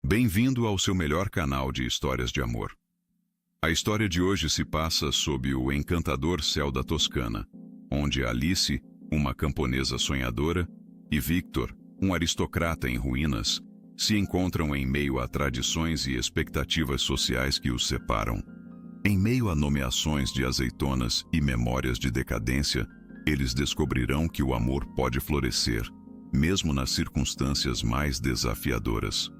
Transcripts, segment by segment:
Bem-vindo ao seu melhor canal de histórias de amor. A história de hoje se passa sob o encantador céu da Toscana, onde Alice, uma camponesa sonhadora, e Victor, um aristocrata em ruínas, se encontram em meio a tradições e expectativas sociais que os separam. Em meio a nomeações de azeitonas e memórias de decadência, eles descobrirão que o amor pode florescer, mesmo nas circunstâncias mais desafiadoras.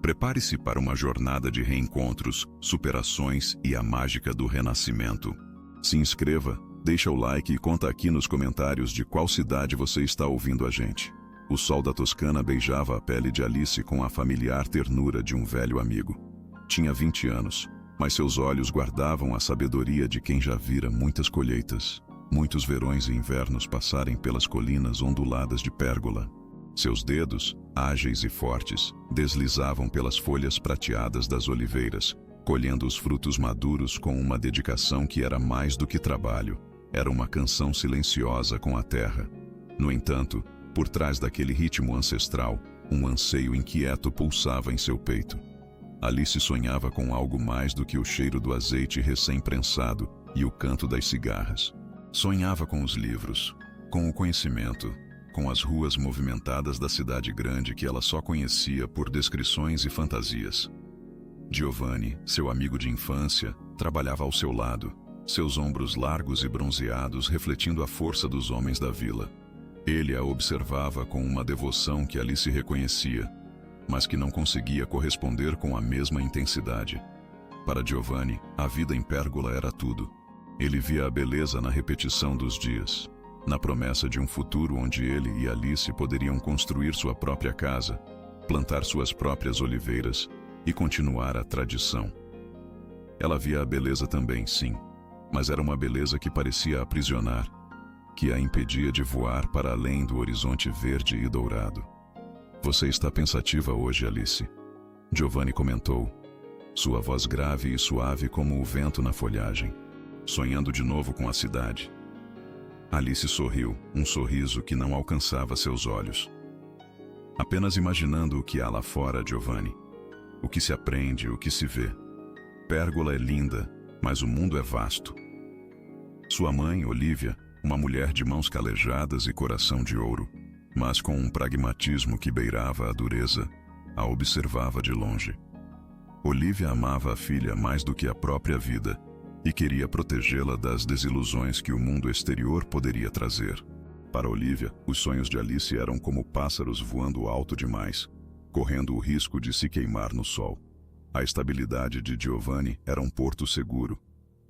Prepare-se para uma jornada de reencontros, superações e a mágica do renascimento. Se inscreva, deixa o like e conta aqui nos comentários de qual cidade você está ouvindo a gente. O sol da Toscana beijava a pele de Alice com a familiar ternura de um velho amigo. Tinha 20 anos, mas seus olhos guardavam a sabedoria de quem já vira muitas colheitas, muitos verões e invernos passarem pelas colinas onduladas de Pérgola. Seus dedos, ágeis e fortes, deslizavam pelas folhas prateadas das oliveiras, colhendo os frutos maduros com uma dedicação que era mais do que trabalho. Era uma canção silenciosa com a terra. No entanto, por trás daquele ritmo ancestral, um anseio inquieto pulsava em seu peito. Alice sonhava com algo mais do que o cheiro do azeite recém-prensado e o canto das cigarras. Sonhava com os livros, com o conhecimento, com as ruas movimentadas da cidade grande que ela só conhecia por descrições e fantasias. Giovanni, seu amigo de infância, trabalhava ao seu lado, seus ombros largos e bronzeados refletindo a força dos homens da vila. Ele a observava com uma devoção que Alice reconhecia, mas que não conseguia corresponder com a mesma intensidade. Para Giovanni, a vida em Pérgola era tudo. Ele via a beleza na repetição dos dias, na promessa de um futuro onde ele e Alice poderiam construir sua própria casa, plantar suas próprias oliveiras e continuar a tradição. Ela via a beleza também, sim, mas era uma beleza que parecia aprisionar, que a impedia de voar para além do horizonte verde e dourado. Você está pensativa hoje, Alice? Giovanni comentou, sua voz grave e suave como o vento na folhagem, sonhando de novo com a cidade. Alice sorriu, um sorriso que não alcançava seus olhos. Apenas imaginando o que há lá fora, Giovanni. O que se aprende, o que se vê. Pérgola é linda, mas o mundo é vasto. Sua mãe, Olivia, uma mulher de mãos calejadas e coração de ouro, mas com um pragmatismo que beirava a dureza, a observava de longe. Olivia amava a filha mais do que a própria vida, e queria protegê-la das desilusões que o mundo exterior poderia trazer. Para Olivia, os sonhos de Alice eram como pássaros voando alto demais, correndo o risco de se queimar no sol. A estabilidade de Giovanni era um porto seguro,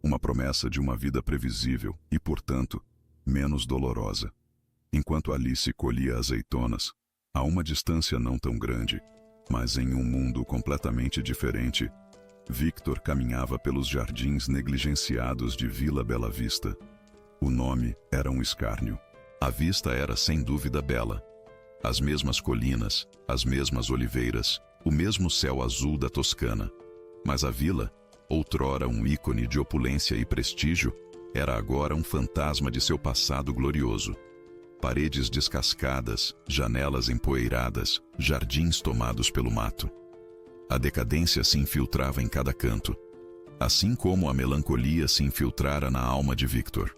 uma promessa de uma vida previsível e, portanto, menos dolorosa. Enquanto Alice colhia azeitonas, a uma distância não tão grande, mas em um mundo completamente diferente, Victor caminhava pelos jardins negligenciados de Vila Bela Vista. O nome era um escárnio. A vista era sem dúvida bela. As mesmas colinas, as mesmas oliveiras, o mesmo céu azul da Toscana. Mas a vila, outrora um ícone de opulência e prestígio, era agora um fantasma de seu passado glorioso. Paredes descascadas, janelas empoeiradas, jardins tomados pelo mato. A decadência se infiltrava em cada canto, assim como a melancolia se infiltrara na alma de Victor.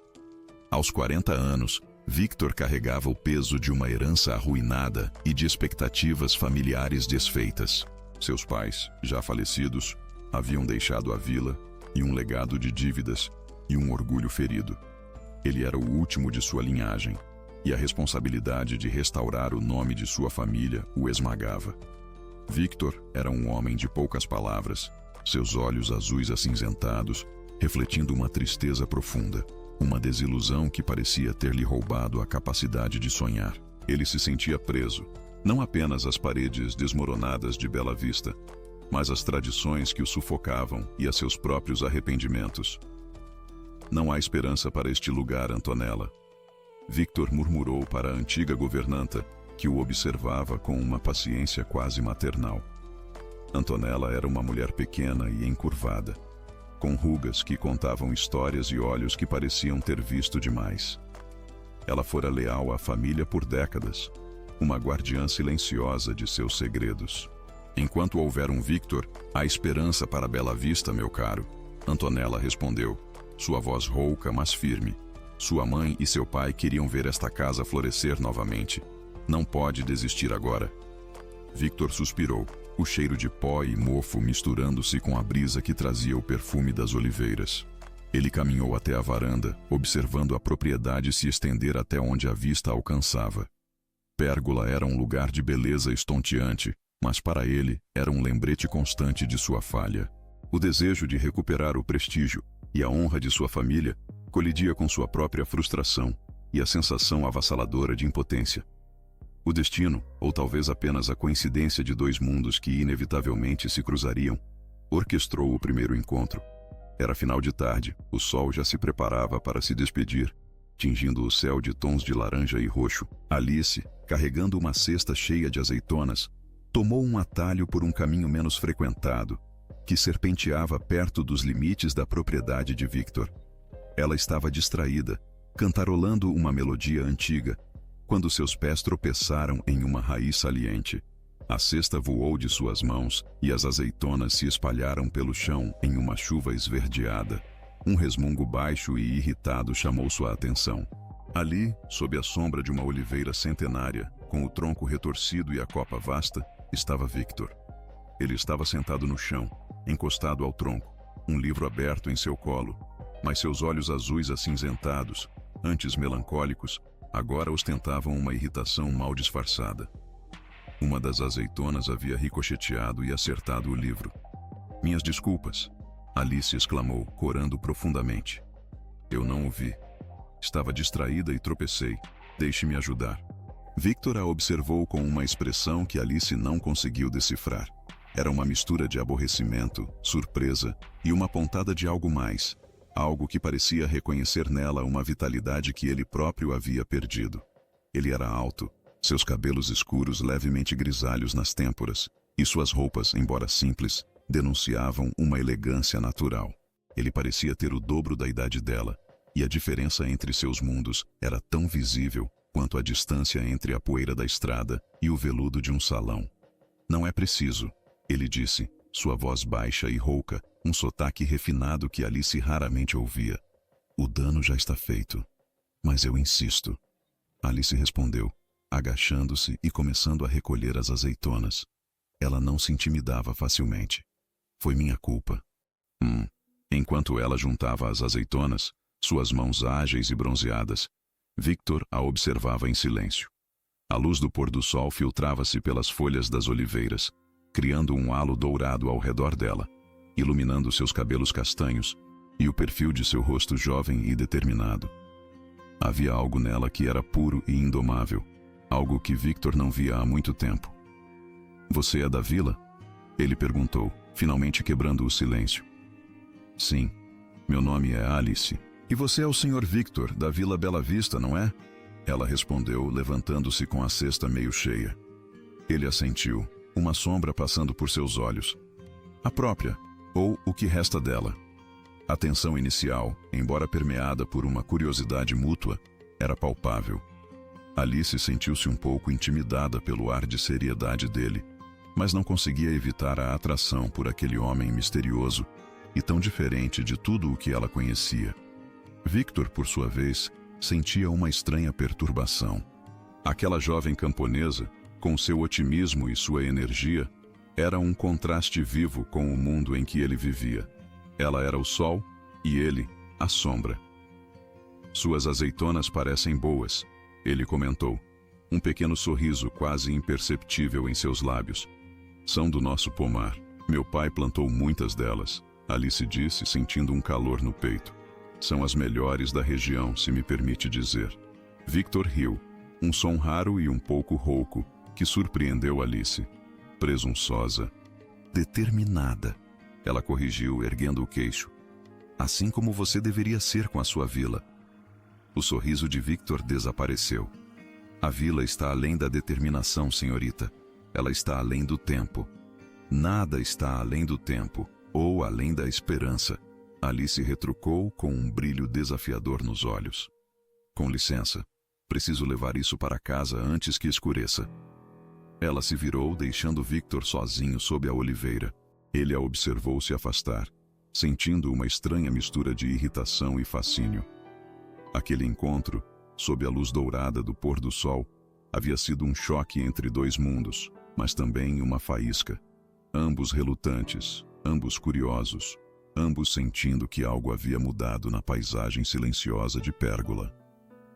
Aos 40 anos, Victor carregava o peso de uma herança arruinada e de expectativas familiares desfeitas. Seus pais, já falecidos, haviam deixado a vila e um legado de dívidas e um orgulho ferido. Ele era o último de sua linhagem, e a responsabilidade de restaurar o nome de sua família o esmagava. Victor era um homem de poucas palavras, seus olhos azuis acinzentados, refletindo uma tristeza profunda, uma desilusão que parecia ter lhe roubado a capacidade de sonhar. Ele se sentia preso, não apenas às paredes desmoronadas de Bela Vista, mas às tradições que o sufocavam e a seus próprios arrependimentos. Não há esperança para este lugar, Antonella. Victor murmurou para a antiga governanta, que o observava com uma paciência quase maternal. Antonella era uma mulher pequena e encurvada, com rugas que contavam histórias e olhos que pareciam ter visto demais. Ela fora leal à família por décadas, uma guardiã silenciosa de seus segredos. Enquanto houver um Victor, há esperança para Bela Vista, meu caro. Antonella respondeu, sua voz rouca, mas firme. Sua mãe e seu pai queriam ver esta casa florescer novamente. Não pode desistir agora. Victor suspirou, o cheiro de pó e mofo misturando-se com a brisa que trazia o perfume das oliveiras. Ele caminhou até a varanda, observando a propriedade se estender até onde a vista alcançava. Pérgola era um lugar de beleza estonteante, mas para ele era um lembrete constante de sua falha. O desejo de recuperar o prestígio e a honra de sua família colidia com sua própria frustração e a sensação avassaladora de impotência. O destino, ou talvez apenas a coincidência de dois mundos que inevitavelmente se cruzariam, orquestrou o primeiro encontro. Era final de tarde, o sol já se preparava para se despedir, tingindo o céu de tons de laranja e roxo. Alice, carregando uma cesta cheia de azeitonas, tomou um atalho por um caminho menos frequentado, que serpenteava perto dos limites da propriedade de Victor. Ela estava distraída, cantarolando uma melodia antiga, quando seus pés tropeçaram em uma raiz saliente. A cesta voou de suas mãos e as azeitonas se espalharam pelo chão em uma chuva esverdeada. Um resmungo baixo e irritado chamou sua atenção. Ali, sob a sombra de uma oliveira centenária, com o tronco retorcido e a copa vasta, estava Victor. Ele estava sentado no chão, encostado ao tronco, um livro aberto em seu colo, mas seus olhos azuis acinzentados, antes melancólicos, agora ostentavam uma irritação mal disfarçada. Uma das azeitonas havia ricocheteado e acertado o livro. Minhas desculpas, Alice exclamou, corando profundamente. Eu não o vi. Estava distraída e tropecei. Deixe-me ajudar. Victor a observou com uma expressão que Alice não conseguiu decifrar. Era uma mistura de aborrecimento, surpresa e uma pontada de algo mais. Algo que parecia reconhecer nela uma vitalidade que ele próprio havia perdido. Ele era alto, seus cabelos escuros levemente grisalhos nas têmporas, e suas roupas, embora simples, denunciavam uma elegância natural. Ele parecia ter o dobro da idade dela, e a diferença entre seus mundos era tão visível quanto a distância entre a poeira da estrada e o veludo de um salão. Não é preciso, ele disse, sua voz baixa e rouca, um sotaque refinado que Alice raramente ouvia. O dano já está feito. Mas eu insisto. Alice respondeu, agachando-se e começando a recolher as azeitonas. Ela não se intimidava facilmente. Foi minha culpa. Enquanto ela juntava as azeitonas, suas mãos ágeis e bronzeadas, Victor a observava em silêncio. A luz do pôr do sol filtrava-se pelas folhas das oliveiras, criando um halo dourado ao redor dela, iluminando seus cabelos castanhos e o perfil de seu rosto jovem e determinado. Havia algo nela que era puro e indomável, algo que Victor não via há muito tempo. Você é da vila? Ele perguntou, finalmente quebrando o silêncio. Sim, meu nome é Alice. E você é o Sr. Victor, da Vila Bela Vista, não é? Ela respondeu, levantando-se com a cesta meio cheia. Ele assentiu, uma sombra passando por seus olhos. A própria, ou o que resta dela. A tensão inicial, embora permeada por uma curiosidade mútua, era palpável. Alice sentiu-se um pouco intimidada pelo ar de seriedade dele, mas não conseguia evitar a atração por aquele homem misterioso e tão diferente de tudo o que ela conhecia. Victor, por sua vez, sentia uma estranha perturbação. Aquela jovem camponesa, com seu otimismo e sua energia, era um contraste vivo com o mundo em que ele vivia. Ela era o sol e ele, a sombra. Suas azeitonas parecem boas, ele comentou, um pequeno sorriso quase imperceptível em seus lábios. São do nosso pomar. Meu pai plantou muitas delas, Alice disse, sentindo um calor no peito. São as melhores da região, se me permite dizer. Victor riu, um som raro e um pouco rouco, que surpreendeu Alice. Presunçosa. Determinada. Ela corrigiu, erguendo o queixo. Assim como você deveria ser com a sua vila. O sorriso de Victor desapareceu. A vila está além da determinação, senhorita. Ela está além do tempo. Nada está além do tempo, ou além da esperança. Alice retrucou com um brilho desafiador nos olhos. Com licença, preciso levar isso para casa antes que escureça. Ela se virou, deixando Victor sozinho sob a oliveira. Ele a observou se afastar, sentindo uma estranha mistura de irritação e fascínio. Aquele encontro, sob a luz dourada do pôr do sol, havia sido um choque entre dois mundos, mas também uma faísca. Ambos relutantes, ambos curiosos, ambos sentindo que algo havia mudado na paisagem silenciosa de Pérgola.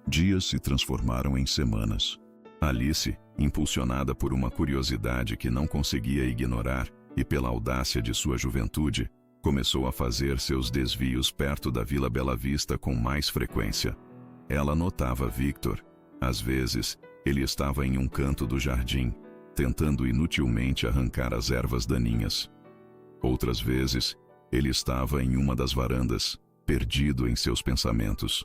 Dias se transformaram em semanas. Alice, impulsionada por uma curiosidade que não conseguia ignorar e pela audácia de sua juventude, começou a fazer seus desvios perto da Vila Bela Vista com mais frequência. Ela notava Victor. Às vezes, ele estava em um canto do jardim, tentando inutilmente arrancar as ervas daninhas. Outras vezes, ele estava em uma das varandas, perdido em seus pensamentos.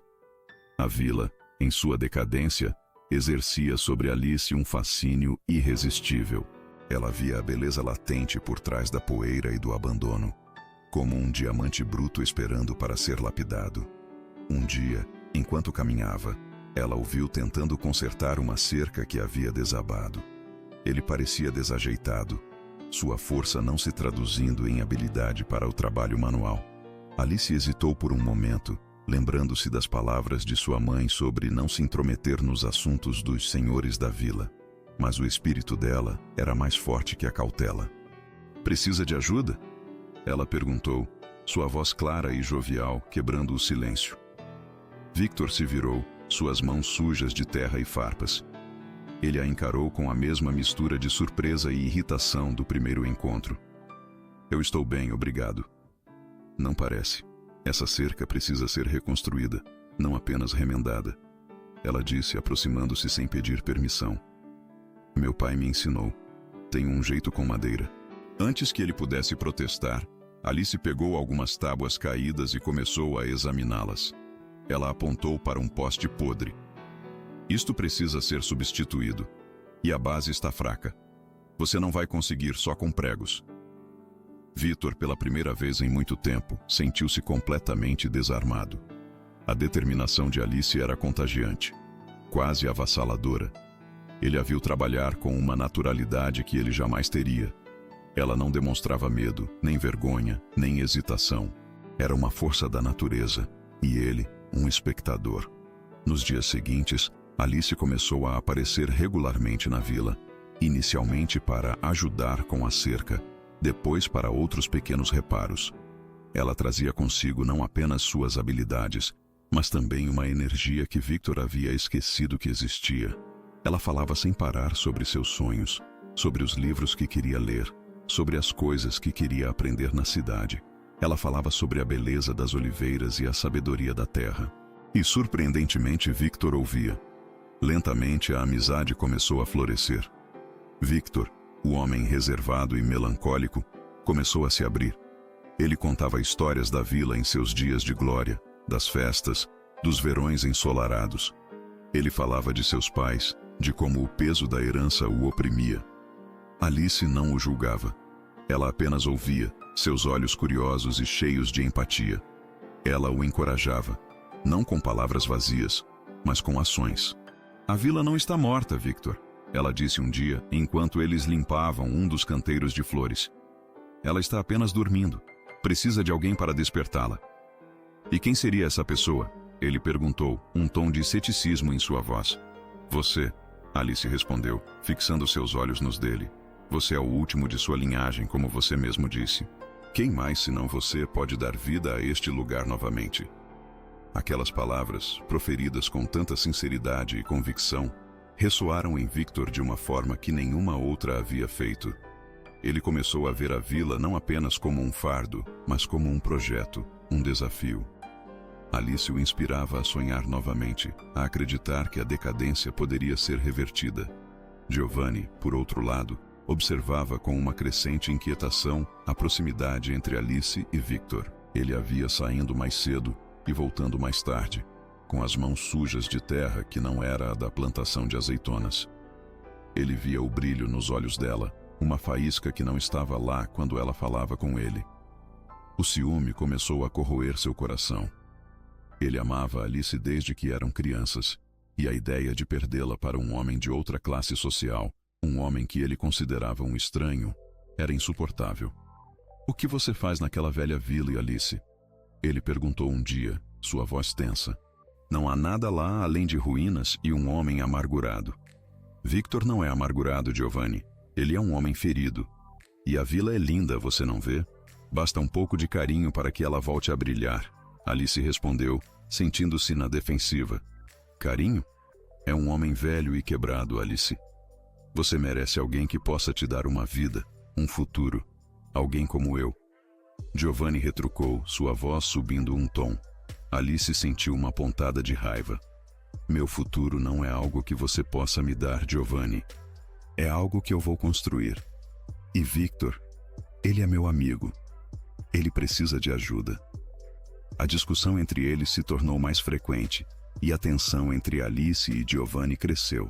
A vila, em sua decadência, exercia sobre Alice um fascínio irresistível. Ela via a beleza latente por trás da poeira e do abandono, como um diamante bruto esperando para ser lapidado. Um dia, enquanto caminhava, ela o viu tentando consertar uma cerca que havia desabado. Ele parecia desajeitado, sua força não se traduzindo em habilidade para o trabalho manual. Alice hesitou por um momento, lembrando-se das palavras de sua mãe sobre não se intrometer nos assuntos dos senhores da vila. Mas o espírito dela era mais forte que a cautela. "Precisa de ajuda?" ela perguntou, sua voz clara e jovial quebrando o silêncio. Victor se virou, suas mãos sujas de terra e farpas. Ele a encarou com a mesma mistura de surpresa e irritação do primeiro encontro. "Eu estou bem, obrigado." "Não parece. Essa cerca precisa ser reconstruída, não apenas remendada," ela disse, aproximando-se sem pedir permissão. "Meu pai me ensinou. Tenho um jeito com madeira." Antes que ele pudesse protestar, Alice pegou algumas tábuas caídas e começou a examiná-las. Ela apontou para um poste podre. "Isto precisa ser substituído. E a base está fraca. Você não vai conseguir só com pregos." Victor, pela primeira vez em muito tempo, sentiu-se completamente desarmado. A determinação de Alice era contagiante, quase avassaladora. Ele a viu trabalhar com uma naturalidade que ele jamais teria. Ela não demonstrava medo, nem vergonha, nem hesitação. Era uma força da natureza, e ele, um espectador. Nos dias seguintes, Alice começou a aparecer regularmente na vila, inicialmente para ajudar com a cerca, depois para outros pequenos reparos. Ela trazia consigo não apenas suas habilidades, mas também uma energia que Victor havia esquecido que existia. Ela falava sem parar sobre seus sonhos, sobre os livros que queria ler, sobre as coisas que queria aprender na cidade. Ela falava sobre a beleza das oliveiras e a sabedoria da terra. E surpreendentemente Victor ouvia. Lentamente a amizade começou a florescer. Victor, o homem reservado e melancólico, começou a se abrir. Ele contava histórias da vila em seus dias de glória, das festas, dos verões ensolarados. Ele falava de seus pais, de como o peso da herança o oprimia. Alice não o julgava. Ela apenas ouvia, seus olhos curiosos e cheios de empatia. Ela o encorajava, não com palavras vazias, mas com ações. "A vila não está morta, Victor," ela disse um dia, enquanto eles limpavam um dos canteiros de flores. "Ela está apenas dormindo. Precisa de alguém para despertá-la." "E quem seria essa pessoa?" ele perguntou, um tom de ceticismo em sua voz. "Você," Alice respondeu, fixando seus olhos nos dele. "Você é o último de sua linhagem, como você mesmo disse. Quem mais senão você pode dar vida a este lugar novamente?" Aquelas palavras, proferidas com tanta sinceridade e convicção, ressoaram em Victor de uma forma que nenhuma outra havia feito. Ele começou a ver a vila não apenas como um fardo, mas como um projeto, um desafio. Alice o inspirava a sonhar novamente, a acreditar que a decadência poderia ser revertida. Giovanni, por outro lado, observava com uma crescente inquietação a proximidade entre Alice e Victor. Ele a via saindo mais cedo e voltando mais tarde, com as mãos sujas de terra que não era a da plantação de azeitonas. Ele via o brilho nos olhos dela, uma faísca que não estava lá quando ela falava com ele. O ciúme começou a corroer seu coração. Ele amava Alice desde que eram crianças, e a ideia de perdê-la para um homem de outra classe social, um homem que ele considerava um estranho, era insuportável. "O que você faz naquela velha vila, Alice?" Ele perguntou um dia, sua voz tensa. "Não há nada lá além de ruínas e um homem amargurado." "Victor não é amargurado, Giovanni. Ele é um homem ferido. E a vila é linda, você não vê? Basta um pouco de carinho para que ela volte a brilhar." Alice respondeu, sentindo-se na defensiva. "Carinho? É um homem velho e quebrado, Alice. Você merece alguém que possa te dar uma vida, um futuro. Alguém como eu." Giovanni retrucou, sua voz subindo um tom. Alice sentiu uma pontada de raiva. "Meu futuro não é algo que você possa me dar, Giovanni. É algo que eu vou construir. E Victor, ele é meu amigo. Ele precisa de ajuda." A discussão entre eles se tornou mais frequente, e a tensão entre Alice e Giovanni cresceu.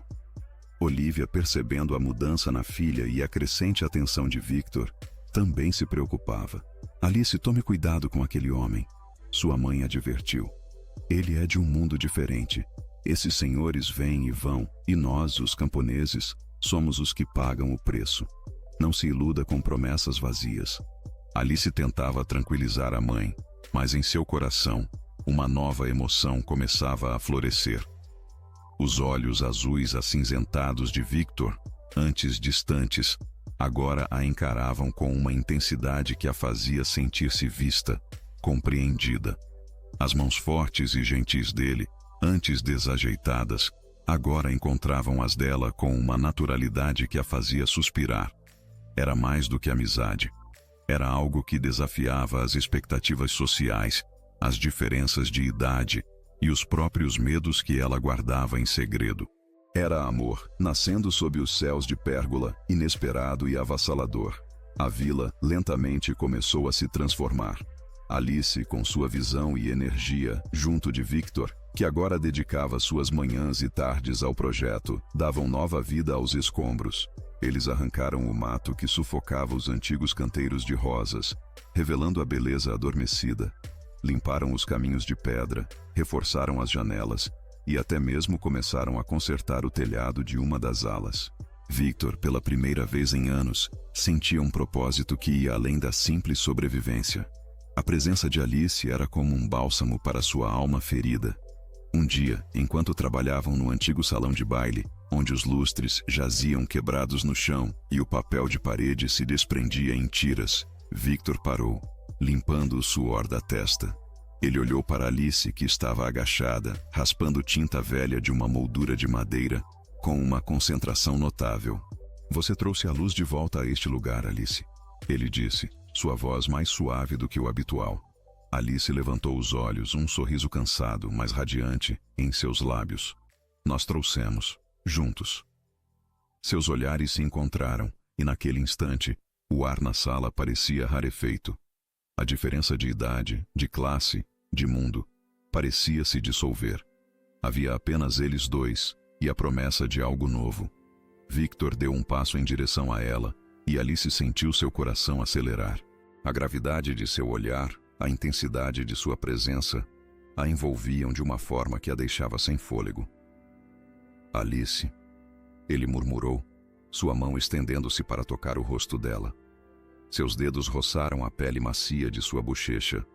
Olivia, percebendo a mudança na filha e a crescente atenção de Victor, também se preocupava. "Alice, tome cuidado com aquele homem," sua mãe advertiu. "Ele é de um mundo diferente. Esses senhores vêm e vão, e nós, os camponeses, somos os que pagam o preço. Não se iluda com promessas vazias." Alice tentava tranquilizar a mãe, mas em seu coração, uma nova emoção começava a florescer. Os olhos azuis acinzentados de Victor, antes distantes, agora a encaravam com uma intensidade que a fazia sentir-se vista, compreendida. As mãos fortes e gentis dele, antes desajeitadas, agora encontravam as dela com uma naturalidade que a fazia suspirar. Era mais do que amizade. Era algo que desafiava as expectativas sociais, as diferenças de idade e os próprios medos que ela guardava em segredo. Era amor, nascendo sob os céus de pérgola, inesperado e avassalador. A vila lentamente começou a se transformar. Alice, com sua visão e energia, junto de Victor, que agora dedicava suas manhãs e tardes ao projeto, davam nova vida aos escombros. Eles arrancaram o mato que sufocava os antigos canteiros de rosas, revelando a beleza adormecida. Limparam os caminhos de pedra, reforçaram as janelas e até mesmo começaram a consertar o telhado de uma das alas. Victor, pela primeira vez em anos, sentia um propósito que ia além da simples sobrevivência. A presença de Alice era como um bálsamo para sua alma ferida. Um dia, enquanto trabalhavam no antigo salão de baile, onde os lustres jaziam quebrados no chão e o papel de parede se desprendia em tiras, Victor parou, limpando o suor da testa. Ele olhou para Alice, que estava agachada, raspando tinta velha de uma moldura de madeira, com uma concentração notável. "Você trouxe a luz de volta a este lugar, Alice," ele disse, sua voz mais suave do que o habitual. Alice levantou os olhos, um sorriso cansado, mas radiante, em seus lábios. "Nós trouxemos, juntos." Seus olhares se encontraram, e naquele instante, o ar na sala parecia rarefeito. A diferença de idade, de classe, de mundo, parecia se dissolver. Havia apenas eles dois, e a promessa de algo novo. Victor deu um passo em direção a ela, e Alice sentiu seu coração acelerar. A gravidade de seu olhar, a intensidade de sua presença, a envolviam de uma forma que a deixava sem fôlego. "Alice," ele murmurou, sua mão estendendo-se para tocar o rosto dela. Seus dedos roçaram a pele macia de sua bochecha,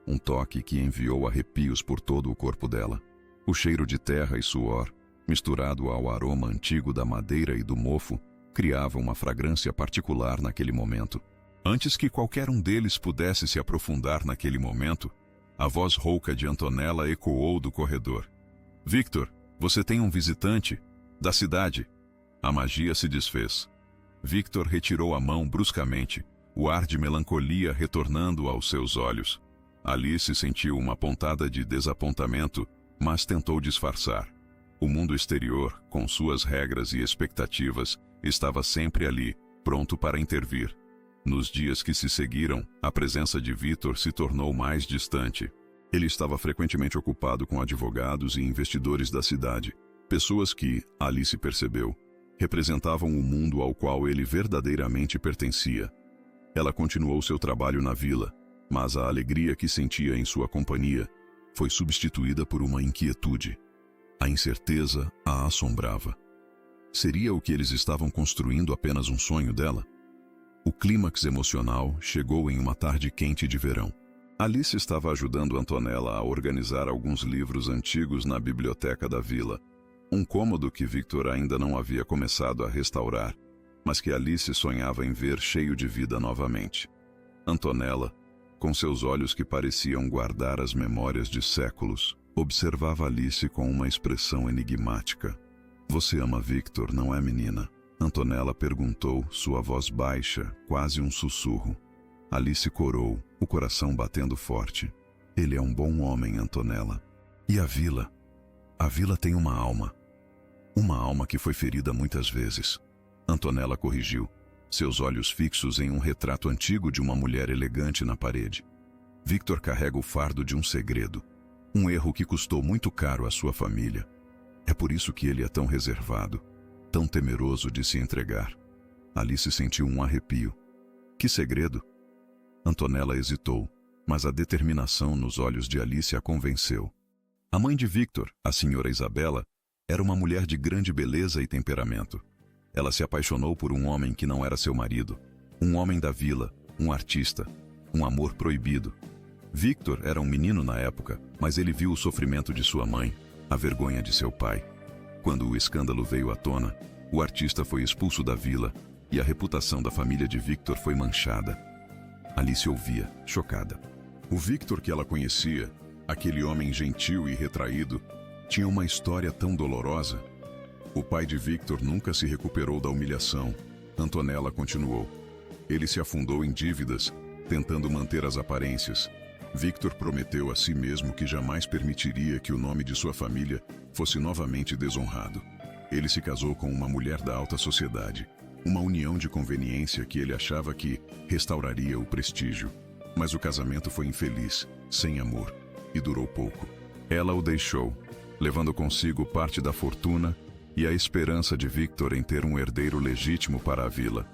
um toque que enviou arrepios por todo o corpo dela. O cheiro de terra e suor, misturado ao aroma antigo da madeira e do mofo, criava uma fragrância particular naquele momento. Antes que qualquer um deles pudesse se aprofundar naquele momento, a voz rouca de Antonella ecoou do corredor. "Victor, você tem um visitante? Da cidade." A magia se desfez. Victor retirou a mão bruscamente, o ar de melancolia retornando aos seus olhos. Alice sentiu uma pontada de desapontamento, mas tentou disfarçar. O mundo exterior, com suas regras e expectativas, estava sempre ali, pronto para intervir. Nos dias que se seguiram, a presença de Victor se tornou mais distante. Ele estava frequentemente ocupado com advogados e investidores da cidade, pessoas que, Alice percebeu, representavam o mundo ao qual ele verdadeiramente pertencia. Ela continuou seu trabalho na vila, mas a alegria que sentia em sua companhia foi substituída por uma inquietude. A incerteza a assombrava. Seria o que eles estavam construindo apenas um sonho dela? O clímax emocional chegou em uma tarde quente de verão. Alice estava ajudando Antonella a organizar alguns livros antigos na biblioteca da vila. Um cômodo que Victor ainda não havia começado a restaurar, mas que Alice sonhava em ver cheio de vida novamente. Antonella, com seus olhos que pareciam guardar as memórias de séculos, observava Alice com uma expressão enigmática. "Você ama Victor, não é, menina?" Antonella perguntou, sua voz baixa, quase um sussurro. Alice corou, o coração batendo forte. "Ele é um bom homem, Antonella. E a vila? A vila tem uma alma. Uma alma que foi ferida muitas vezes." Antonella corrigiu, seus olhos fixos em um retrato antigo de uma mulher elegante na parede. "Victor carrega o fardo de um segredo, um erro que custou muito caro à sua família. É por isso que ele é tão reservado, tão temeroso de se entregar." Alice sentiu um arrepio. "Que segredo?" Antonella hesitou, mas a determinação nos olhos de Alice a convenceu. A mãe de Victor, a senhora Isabela, era uma mulher de grande beleza e temperamento. Ela se apaixonou por um homem que não era seu marido, um homem da vila, um artista, um amor proibido. Victor era um menino na época, mas ele viu o sofrimento de sua mãe, a vergonha de seu pai. Quando o escândalo veio à tona, o artista foi expulso da vila e a reputação da família de Victor foi manchada. Alice ouvia, chocada. O Victor que ela conhecia, aquele homem gentil e retraído, tinha uma história tão dolorosa. O pai de Victor nunca se recuperou da humilhação. Antonella continuou. Ele se afundou em dívidas, tentando manter as aparências. Victor prometeu a si mesmo que jamais permitiria que o nome de sua família fosse novamente desonrado. Ele se casou com uma mulher da alta sociedade, uma união de conveniência que ele achava que restauraria o prestígio. Mas o casamento foi infeliz, sem amor, e durou pouco. Ela o deixou, levando consigo parte da fortuna e a esperança de Victor em ter um herdeiro legítimo para a vila.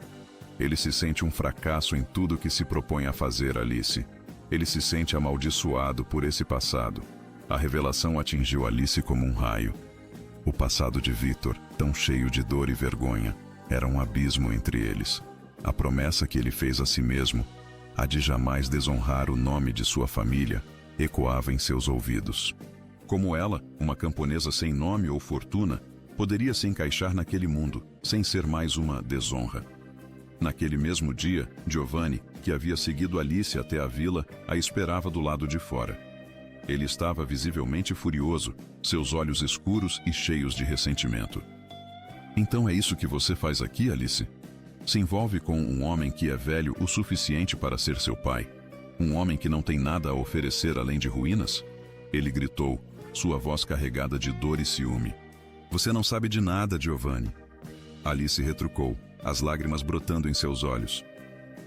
Ele se sente um fracasso em tudo que se propõe a fazer, Alice. Ele se sente amaldiçoado por esse passado. A revelação atingiu Alice como um raio. O passado de Victor, tão cheio de dor e vergonha, era um abismo entre eles. A promessa que ele fez a si mesmo, a de jamais desonrar o nome de sua família, ecoava em seus ouvidos. Como ela, uma camponesa sem nome ou fortuna, poderia se encaixar naquele mundo, sem ser mais uma desonra. Naquele mesmo dia, Giovanni, que havia seguido Alice até a vila, a esperava do lado de fora. Ele estava visivelmente furioso, seus olhos escuros e cheios de ressentimento. "Então é isso que você faz aqui, Alice? Se envolve com um homem que é velho o suficiente para ser seu pai? Um homem que não tem nada a oferecer além de ruínas?" Ele gritou, sua voz carregada de dor e ciúme. "Você não sabe de nada, Giovanni." Alice retrucou, as lágrimas brotando em seus olhos.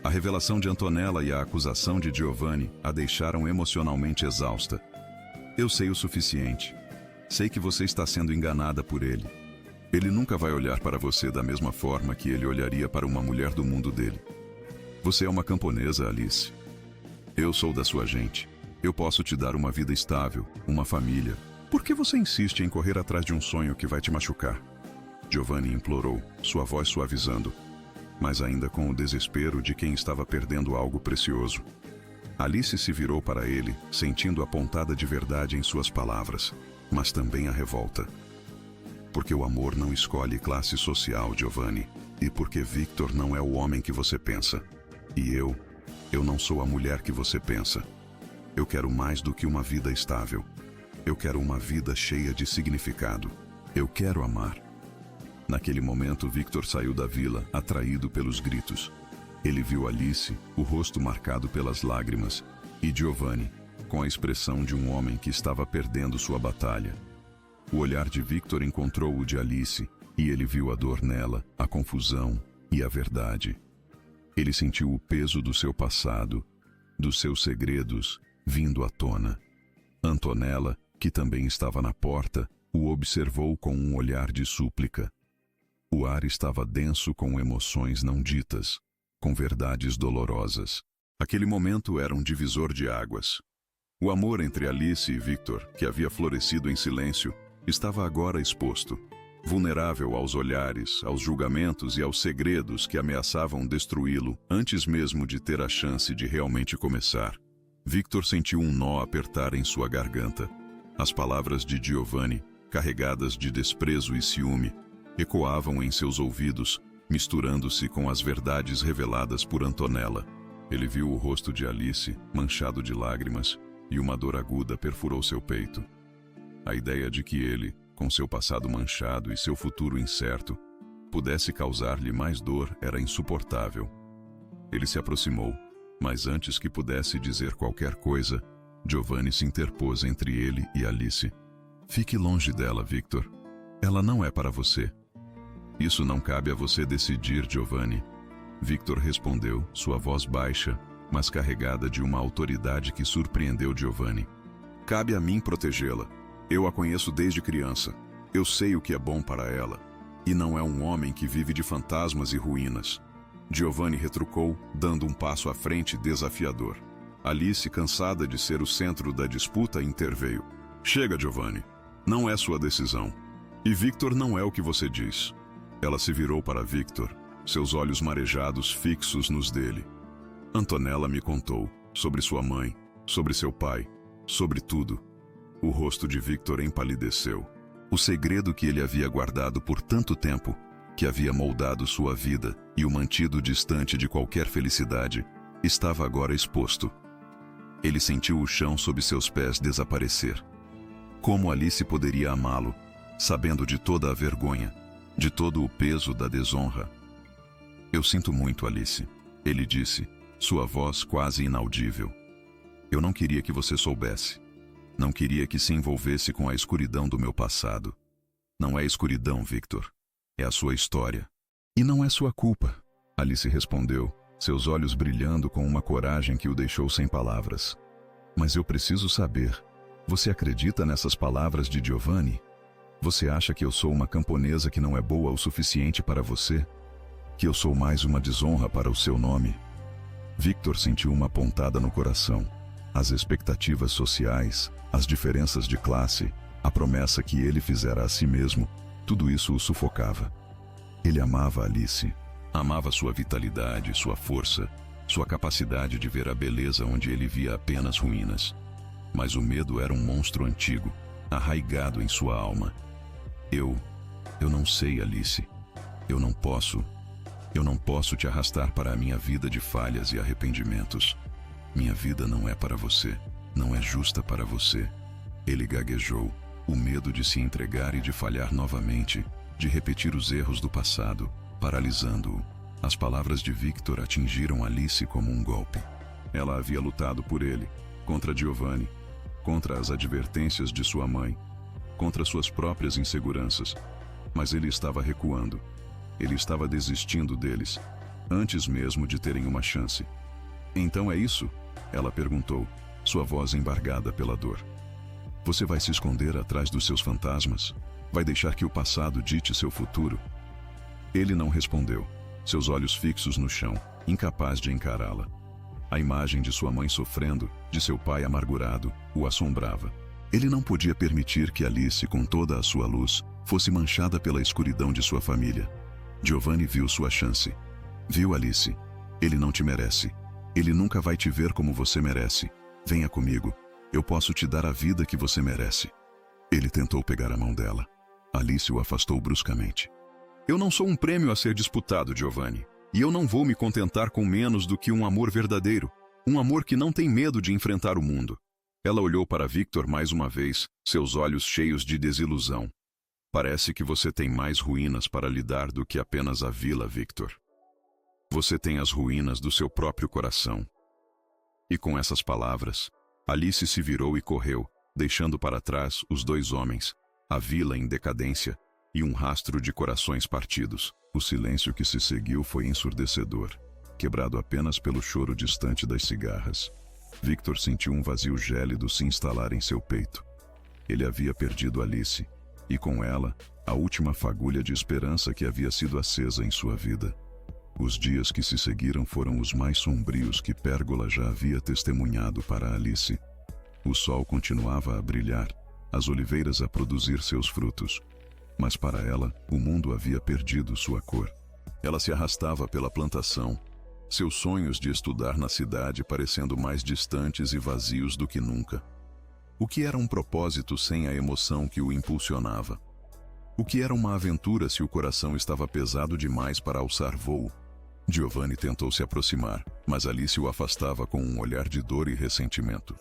A revelação de Antonella e a acusação de Giovanni a deixaram emocionalmente exausta. "Eu sei o suficiente. Sei que você está sendo enganada por ele. Ele nunca vai olhar para você da mesma forma que ele olharia para uma mulher do mundo dele. Você é uma camponesa, Alice. Eu sou da sua gente. Eu posso te dar uma vida estável, uma família. Por que você insiste em correr atrás de um sonho que vai te machucar?" Giovanni implorou, sua voz suavizando, mas ainda com o desespero de quem estava perdendo algo precioso. Alice se virou para ele, sentindo a pontada de verdade em suas palavras, mas também a revolta. "Porque o amor não escolhe classe social, Giovanni, e porque Victor não é o homem que você pensa. E eu não sou a mulher que você pensa. Eu quero mais do que uma vida estável. Eu quero uma vida cheia de significado. Eu quero amar." Naquele momento, Victor saiu da vila, atraído pelos gritos. Ele viu Alice, o rosto marcado pelas lágrimas, e Giovanni, com a expressão de um homem que estava perdendo sua batalha. O olhar de Victor encontrou o de Alice, e ele viu a dor nela, a confusão e a verdade. Ele sentiu o peso do seu passado, dos seus segredos, vindo à tona. Antonella, que também estava na porta, o observou com um olhar de súplica. O ar estava denso com emoções não ditas, com verdades dolorosas. Aquele momento era um divisor de águas. O amor entre Alice e Victor, que havia florescido em silêncio, estava agora exposto. vulnerável aos olhares, aos julgamentos e aos segredos que ameaçavam destruí-lo antes mesmo de ter a chance de realmente começar. Victor sentiu um nó apertar em sua garganta. As palavras de Giovanni, carregadas de desprezo e ciúme, ecoavam em seus ouvidos, misturando-se com as verdades reveladas por Antonella. Ele viu o rosto de Alice, manchado de lágrimas, e uma dor aguda perfurou seu peito. A ideia de que ele, com seu passado manchado e seu futuro incerto, pudesse causar-lhe mais dor era insuportável. Ele se aproximou, mas antes que pudesse dizer qualquer coisa, Giovanni se interpôs entre ele e Alice. Fique longe dela, Victor. Ela não é para você. Isso não cabe a você decidir, Giovanni. Victor respondeu, sua voz baixa, mas carregada de uma autoridade que surpreendeu Giovanni. Cabe a mim protegê-la. Eu a conheço desde criança. Eu sei o que é bom para ela. E não é um homem que vive de fantasmas e ruínas. Giovanni retrucou, dando um passo à frente desafiador. Alice, cansada de ser o centro da disputa, interveio. Chega, Giovanni. Não é sua decisão. E Victor não é o que você diz. Ela se virou para Victor, seus olhos marejados fixos nos dele. Antonella me contou sobre sua mãe, sobre seu pai, sobre tudo. O rosto de Victor empalideceu. O segredo que ele havia guardado por tanto tempo, que havia moldado sua vida e o mantido distante de qualquer felicidade, estava agora exposto. Ele sentiu o chão sob seus pés desaparecer. Como Alice poderia amá-lo, sabendo de toda a vergonha, de todo o peso da desonra? Eu sinto muito, Alice, ele disse, sua voz quase inaudível. Eu não queria que você soubesse. Não queria que se envolvesse com a escuridão do meu passado. Não é escuridão, Victor. É a sua história. E não é sua culpa, Alice respondeu, seus olhos brilhando com uma coragem que o deixou sem palavras. Mas eu preciso saber, você acredita nessas palavras de Giovanni? Você acha que eu sou uma camponesa que não é boa o suficiente para você? Que eu sou mais uma desonra para o seu nome? Victor sentiu uma pontada no coração. As expectativas sociais, as diferenças de classe, a promessa que ele fizera a si mesmo, tudo isso o sufocava. Ele amava Alice. Amava sua vitalidade, sua força, sua capacidade de ver a beleza onde ele via apenas ruínas. Mas o medo era um monstro antigo, arraigado em sua alma. Eu não sei, Alice. Eu não posso te arrastar para a minha vida de falhas e arrependimentos. Minha vida não é para você, não é justa para você. Ele gaguejou, o medo de se entregar e de falhar novamente, de repetir os erros do passado, paralisando-o. As palavras de Victor atingiram Alice como um golpe. Ela havia lutado por ele, contra Giovanni, contra as advertências de sua mãe, contra suas próprias inseguranças. Mas ele estava recuando. Ele estava desistindo deles, antes mesmo de terem uma chance. Então é isso? Ela perguntou, sua voz embargada pela dor. Você vai se esconder atrás dos seus fantasmas? Vai deixar que o passado dite seu futuro? Ele não respondeu, seus olhos fixos no chão, incapaz de encará-la. A imagem de sua mãe sofrendo, de seu pai amargurado, o assombrava. Ele não podia permitir que Alice, com toda a sua luz, fosse manchada pela escuridão de sua família. Giovanni viu sua chance. Viu, Alice? Ele não te merece. Ele nunca vai te ver como você merece. Venha comigo. Eu posso te dar a vida que você merece. Ele tentou pegar a mão dela. Alice o afastou bruscamente. Eu não sou um prêmio a ser disputado, Giovanni. E eu não vou me contentar com menos do que um amor verdadeiro. Um amor que não tem medo de enfrentar o mundo. Ela olhou para Victor mais uma vez, seus olhos cheios de desilusão. Parece que você tem mais ruínas para lidar do que apenas a vila, Victor. Você tem as ruínas do seu próprio coração. E com essas palavras, Alice se virou e correu, deixando para trás os dois homens, a vila em decadência e um rastro de corações partidos. O silêncio que se seguiu foi ensurdecedor, quebrado apenas pelo choro distante das cigarras. Victor sentiu um vazio gélido se instalar em seu peito. Ele havia perdido Alice, e com ela, a última fagulha de esperança que havia sido acesa em sua vida. Os dias que se seguiram foram os mais sombrios que Pérgola já havia testemunhado para Alice. O sol continuava a brilhar, as oliveiras a produzir seus frutos. Mas para ela, o mundo havia perdido sua cor. Ela se arrastava pela plantação, seus sonhos de estudar na cidade parecendo mais distantes e vazios do que nunca. O que era um propósito sem a emoção que o impulsionava? O que era uma aventura se o coração estava pesado demais para alçar voo? Giovanni tentou se aproximar, mas Alice o afastava com um olhar de dor e ressentimento.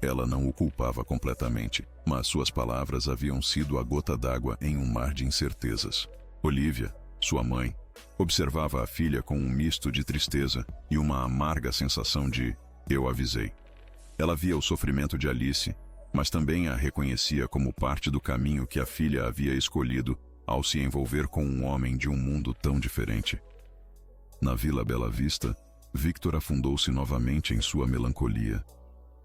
Ela não o culpava completamente, mas suas palavras haviam sido a gota d'água em um mar de incertezas. Olivia, sua mãe, observava a filha com um misto de tristeza e uma amarga sensação de "eu avisei". Ela via o sofrimento de Alice, mas também a reconhecia como parte do caminho que a filha havia escolhido ao se envolver com um homem de um mundo tão diferente. Na Vila Bela Vista, Victor afundou-se novamente em sua melancolia.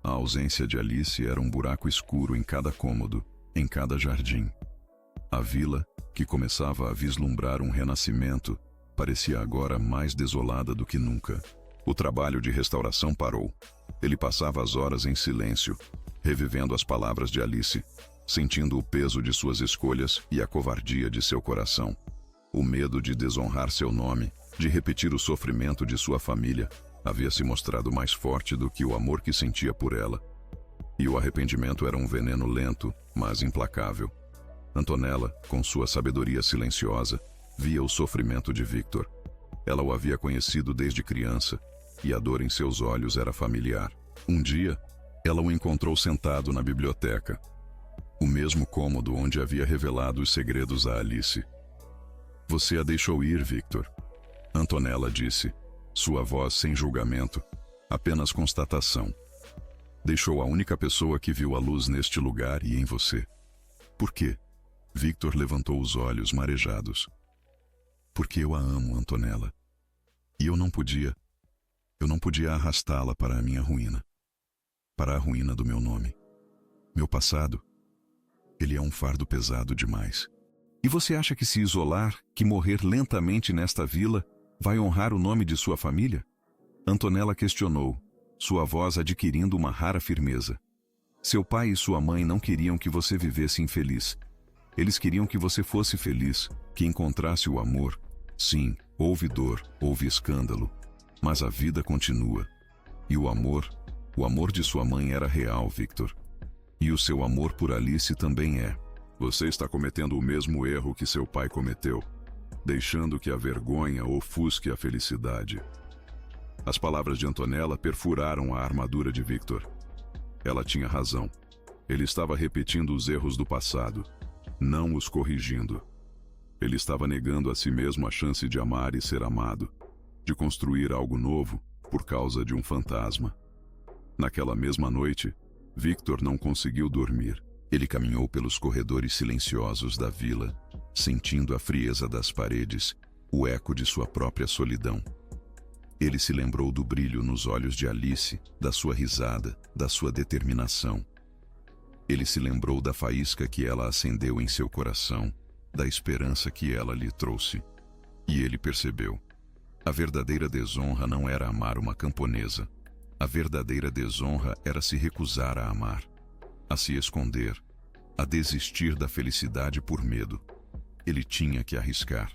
A ausência de Alice era um buraco escuro em cada cômodo, em cada jardim. A vila, que começava a vislumbrar um renascimento, parecia agora mais desolada do que nunca. O trabalho de restauração parou. Ele passava as horas em silêncio, revivendo as palavras de Alice, sentindo o peso de suas escolhas e a covardia de seu coração. O medo de desonrar seu nome, de repetir o sofrimento de sua família, havia se mostrado mais forte do que o amor que sentia por ela. E o arrependimento era um veneno lento, mas implacável. Antonella, com sua sabedoria silenciosa, via o sofrimento de Victor. Ela o havia conhecido desde criança, e a dor em seus olhos era familiar. Um dia, ela o encontrou sentado na biblioteca, o mesmo cômodo onde havia revelado os segredos a Alice. "Você a deixou ir, Victor", Antonella disse, sua voz sem julgamento, apenas constatação. "Deixou a única pessoa que viu a luz neste lugar e em você." "Por quê?" Victor levantou os olhos marejados. "Porque eu a amo, Antonella. E eu não podia arrastá-la para a minha ruína. Para a ruína do meu nome. Meu passado, ele é um fardo pesado demais. E você acha que se isolar, que morrer lentamente nesta vila, vai honrar o nome de sua família?" Antonella questionou, sua voz adquirindo uma rara firmeza. "Seu pai e sua mãe não queriam que você vivesse infeliz. Eles queriam que você fosse feliz, que encontrasse o amor. Sim, houve dor, houve escândalo, mas a vida continua. E o amor de sua mãe era real, Victor. E o seu amor por Alice também é. Você está cometendo o mesmo erro que seu pai cometeu, deixando que a vergonha ofusque a felicidade." As palavras de Antonella perfuraram a armadura de Victor. Ela tinha razão. Ele estava repetindo os erros do passado, não os corrigindo. Ele estava negando a si mesmo a chance de amar e ser amado, de construir algo novo por causa de um fantasma. Naquela mesma noite, Victor não conseguiu dormir. Ele caminhou pelos corredores silenciosos da vila, sentindo a frieza das paredes, o eco de sua própria solidão. Ele se lembrou do brilho nos olhos de Alice, da sua risada, da sua determinação. Ele se lembrou da faísca que ela acendeu em seu coração, da esperança que ela lhe trouxe. E ele percebeu. A verdadeira desonra não era amar uma camponesa. A verdadeira desonra era se recusar a amar, a se esconder, a desistir da felicidade por medo. Ele tinha que arriscar,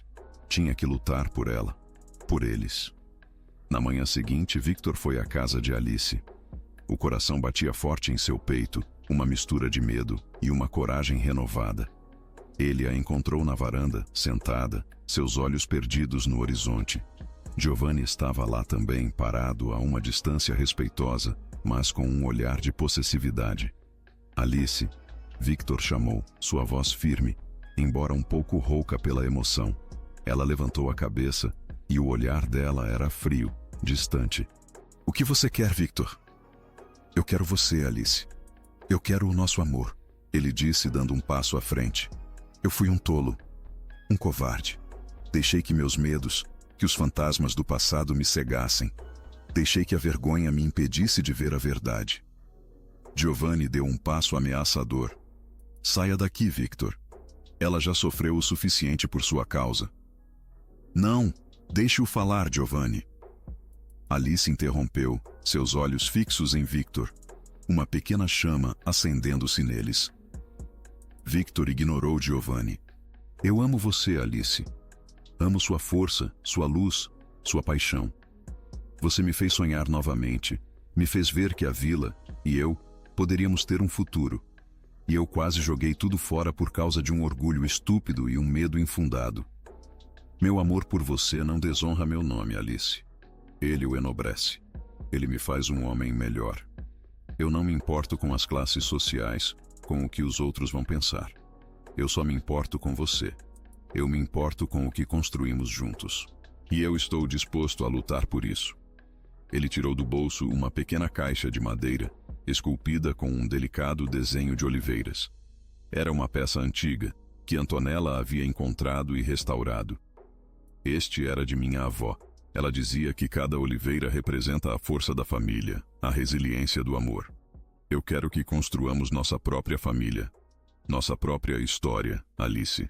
tinha que lutar por ela, por eles. Na manhã seguinte, Victor foi à casa de Alice. O coração batia forte em seu peito, uma mistura de medo e uma coragem renovada. Ele a encontrou na varanda, sentada, seus olhos perdidos no horizonte. Giovanni estava lá também, parado a uma distância respeitosa, mas com um olhar de possessividade. "Alice", Victor chamou, sua voz firme, embora um pouco rouca pela emoção. Ela levantou a cabeça, e o olhar dela era frio, distante. "O que você quer, Victor?" "Eu quero você, Alice. Eu quero o nosso amor", ele disse, dando um passo à frente. "Eu fui um tolo, um covarde. Deixei que meus medos, que os fantasmas do passado me cegassem. Deixei que a vergonha me impedisse de ver a verdade." Giovanni deu um passo ameaçador. "Saia daqui, Victor. Ela já sofreu o suficiente por sua causa." "Não, deixe-o falar, Giovanni." Alice interrompeu, seus olhos fixos em Victor, uma pequena chama acendendo-se neles. Victor ignorou Giovanni. Eu amo você, Alice. Amo sua força, sua luz, sua paixão. Você me fez sonhar novamente, me fez ver que a vila e eu poderíamos ter um futuro. E eu quase joguei tudo fora por causa de um orgulho estúpido e um medo infundado. Meu amor por você não desonra meu nome, Alice. Ele o enobrece. Ele me faz um homem melhor. Eu não me importo com as classes sociais, com o que os outros vão pensar. Eu só me importo com você. Eu me importo com o que construímos juntos. E eu estou disposto a lutar por isso. Ele tirou do bolso uma pequena caixa de madeira, esculpida com um delicado desenho de oliveiras. Era uma peça antiga, que Antonella havia encontrado e restaurado. Este era de minha avó. Ela dizia que cada oliveira representa a força da família, a resiliência do amor. Eu quero que construamos nossa própria família, nossa própria história, Alice.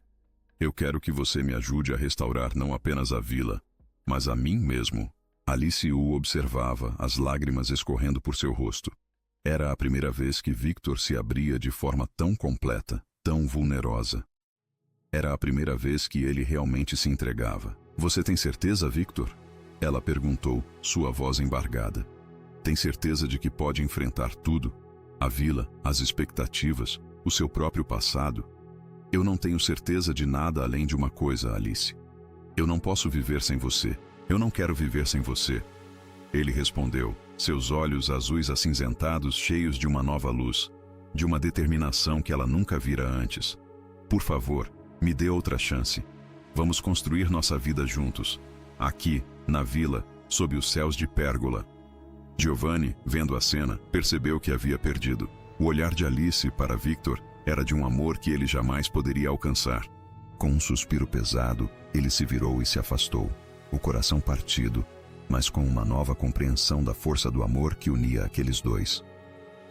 Eu quero que você me ajude a restaurar não apenas a vila, mas a mim mesmo. Alice o observava, as lágrimas escorrendo por seu rosto. Era a primeira vez que Victor se abria de forma tão completa, tão vulnerosa. Era a primeira vez que ele realmente se entregava. Você tem certeza, Victor? Ela perguntou, sua voz embargada. Tem certeza de que pode enfrentar tudo? A vila, as expectativas, o seu próprio passado? Eu não tenho certeza de nada além de uma coisa, Alice. Eu não posso viver sem você. Eu não quero viver sem você. Ele respondeu, seus olhos azuis acinzentados cheios de uma nova luz, de uma determinação que ela nunca vira antes. Por favor, me dê outra chance. Vamos construir nossa vida juntos. Aqui, na vila, sob os céus de Pérgola. Giovanni, vendo a cena, percebeu que havia perdido. O olhar de Alice para Victor era de um amor que ele jamais poderia alcançar. Com um suspiro pesado, ele se virou e se afastou, o coração partido, mas com uma nova compreensão da força do amor que unia aqueles dois.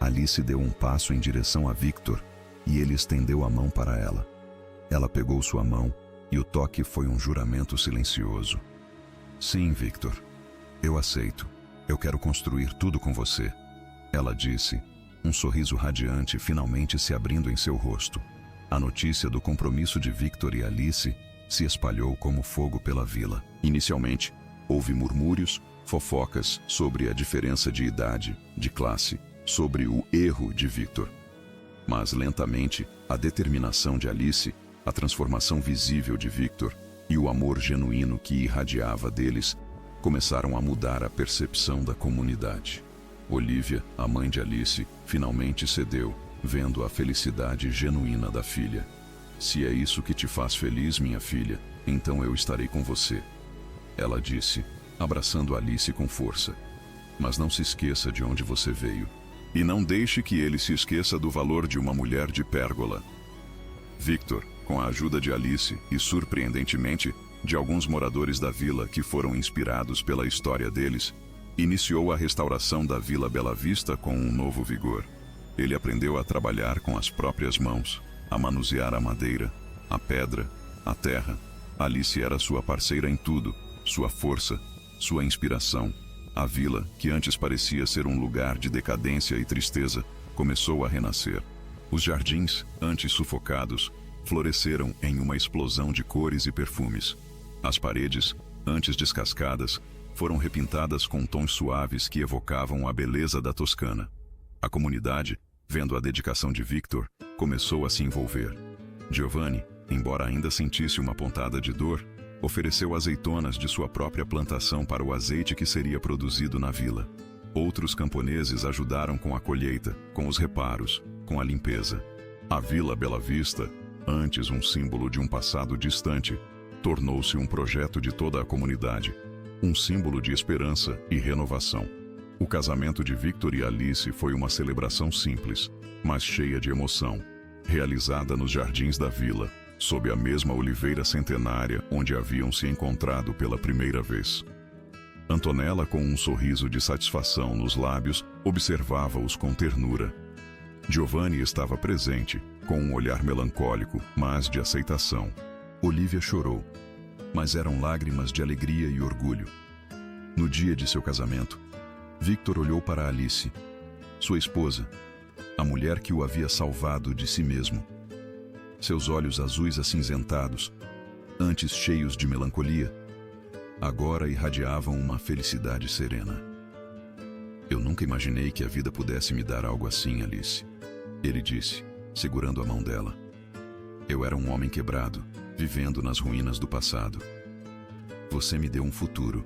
Alice deu um passo em direção a Victor e ele estendeu a mão para ela. Ela pegou sua mão e o toque foi um juramento silencioso. Sim, Victor, eu aceito. Eu quero construir tudo com você. Ela disse, um sorriso radiante finalmente se abrindo em seu rosto. A notícia do compromisso de Victor e Alice se espalhou como fogo pela vila. Inicialmente, houve murmúrios, fofocas sobre a diferença de idade, de classe, sobre o erro de Victor. Mas lentamente, a determinação de Alice, a transformação visível de Victor e o amor genuíno que irradiava deles começaram a mudar a percepção da comunidade. Olivia, a mãe de Alice, finalmente cedeu, vendo a felicidade genuína da filha. Se é isso que te faz feliz, minha filha, então eu estarei com você. Ela disse, abraçando Alice com força. Mas não se esqueça de onde você veio. E não deixe que ele se esqueça do valor de uma mulher de Pérgola. Victor, com a ajuda de Alice e, surpreendentemente, de alguns moradores da vila que foram inspirados pela história deles, iniciou a restauração da Vila Bela Vista com um novo vigor. Ele aprendeu a trabalhar com as próprias mãos, a manusear a madeira, a pedra, a terra. Alice era sua parceira em tudo, sua força, sua inspiração. A vila, que antes parecia ser um lugar de decadência e tristeza, começou a renascer. Os jardins, antes sufocados, floresceram em uma explosão de cores e perfumes. As paredes, antes descascadas, foram repintadas com tons suaves que evocavam a beleza da Toscana. A comunidade, vendo a dedicação de Victor, começou a se envolver. Giovanni, embora ainda sentisse uma pontada de dor, ofereceu azeitonas de sua própria plantação para o azeite que seria produzido na vila. Outros camponeses ajudaram com a colheita, com os reparos, com a limpeza. A Vila Bela Vista, antes um símbolo de um passado distante, tornou-se um projeto de toda a comunidade, um símbolo de esperança e renovação. O casamento de Victor e Alice foi uma celebração simples, mas cheia de emoção, realizada nos jardins da vila, sob a mesma oliveira centenária onde haviam se encontrado pela primeira vez. Antonella, com um sorriso de satisfação nos lábios, observava-os com ternura. Giovanni estava presente, com um olhar melancólico, mas de aceitação. Olivia chorou, mas eram lágrimas de alegria e orgulho. No dia de seu casamento, Victor olhou para Alice, sua esposa, a mulher que o havia salvado de si mesmo. Seus olhos azuis acinzentados, antes cheios de melancolia, agora irradiavam uma felicidade serena. Eu nunca imaginei que a vida pudesse me dar algo assim, Alice. Ele disse, segurando a mão dela. Eu era um homem quebrado, vivendo nas ruínas do passado. Você me deu um futuro.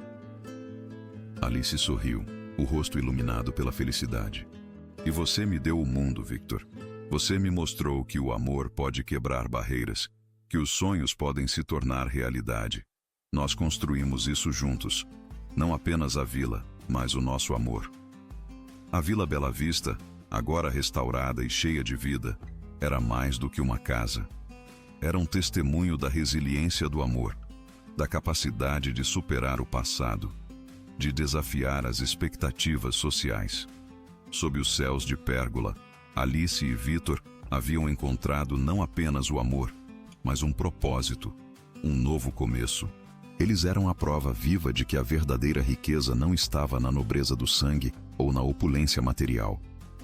Alice sorriu, o rosto iluminado pela felicidade. E você me deu o mundo, Victor. Você me mostrou que o amor pode quebrar barreiras, que os sonhos podem se tornar realidade. Nós construímos isso juntos, não apenas a vila, mas o nosso amor. A Vila Bela Vista, agora restaurada e cheia de vida, era mais do que uma casa. Era um testemunho da resiliência do amor, da capacidade de superar o passado, de desafiar as expectativas sociais. Sob os céus de pérgola, Alice e Victor haviam encontrado não apenas o amor, mas um propósito, um novo começo. Eles eram a prova viva de que a verdadeira riqueza não estava na nobreza do sangue ou na opulência material,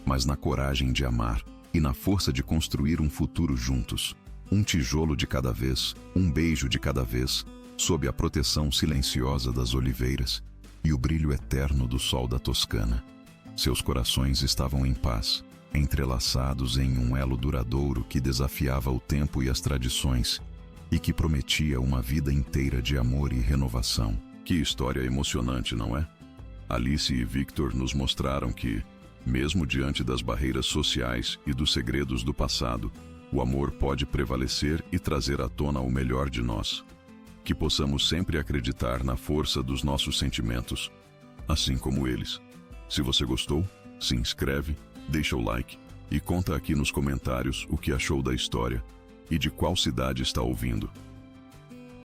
mas na coragem de amar e na força de construir um futuro juntos. Um tijolo de cada vez, um beijo de cada vez, sob a proteção silenciosa das oliveiras e o brilho eterno do sol da Toscana. Seus corações estavam em paz, entrelaçados em um elo duradouro que desafiava o tempo e as tradições, e que prometia uma vida inteira de amor e renovação. Que história emocionante, não é? Alice e Victor nos mostraram que, mesmo diante das barreiras sociais e dos segredos do passado, o amor pode prevalecer e trazer à tona o melhor de nós. Que possamos sempre acreditar na força dos nossos sentimentos, assim como eles. Se você gostou, se inscreve, deixa o like e conta aqui nos comentários o que achou da história e de qual cidade está ouvindo.